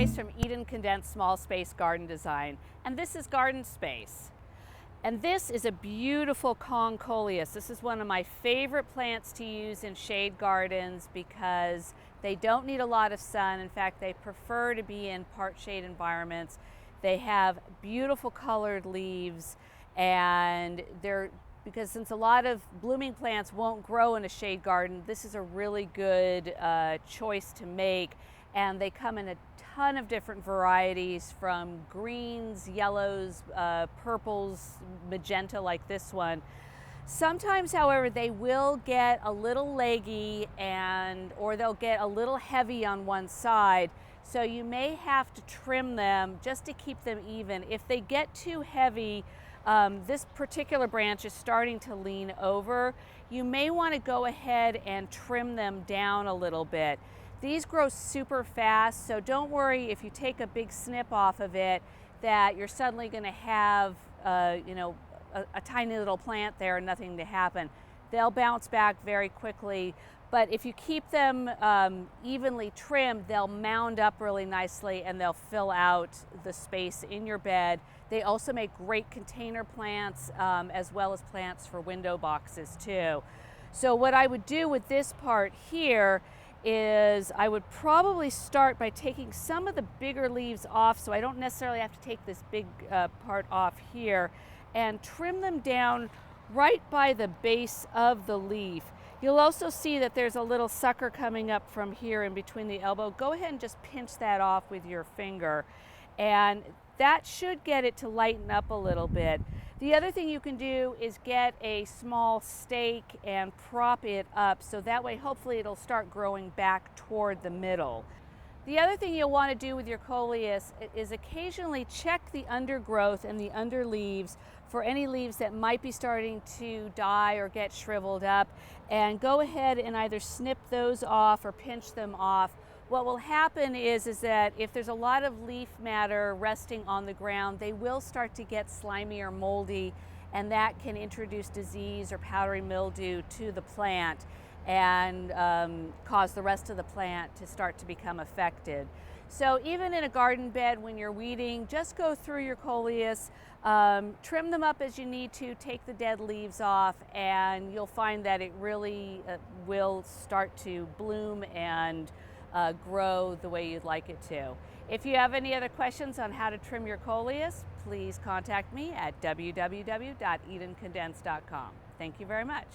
Joyce from Eden Condensed Small Space Garden Design, and this is Garden Space. And this is a beautiful Coleus. This is one of my favorite plants to use in shade gardens because they don't need a lot of sun. In fact, they prefer to be in part shade environments. They have beautiful colored leaves, and because since a lot of blooming plants won't grow in a shade garden, this is a really good choice to make. And they come in a ton of different varieties, from greens, yellows, purples, magenta like this one. Sometimes, however, they will get a little leggy or they'll get a little heavy on one side. So you may have to trim them just to keep them even. If they get too heavy, this particular branch is starting to lean over. You may want to go ahead and trim them down a little bit. These grow super fast, so don't worry if you take a big snip off of it that you're suddenly going to have a tiny little plant there and nothing to happen. They'll bounce back very quickly, but if you keep them evenly trimmed, they'll mound up really nicely and they'll fill out the space in your bed. They also make great container plants as well as plants for window boxes too. So what I would do with this part here is I would probably start by taking some of the bigger leaves off, so I don't necessarily have to take this big part off here, and trim them down right by the base of the leaf. You'll also see that there's a little sucker coming up from here in between the elbow. Go ahead and just pinch that off with your finger, and that should get it to lighten up a little bit. The other thing you can do is get a small stake and prop it up, so that way hopefully it'll start growing back toward the middle. The other thing you'll want to do with your Coleus is occasionally check the undergrowth and the underleaves for any leaves that might be starting to die or get shriveled up, and go ahead and either snip those off or pinch them off. What will happen is that if there's a lot of leaf matter resting on the ground, they will start to get slimy or moldy, and that can introduce disease or powdery mildew to the plant and cause the rest of the plant to start to become affected. So even in a garden bed, when you're weeding, just go through your Coleus, trim them up as you need to, take the dead leaves off, and you'll find that it really will start to bloom and grow the way you'd like it to. If you have any other questions on how to trim your Coleus, please contact me at www.edencondensed.com. Thank you very much.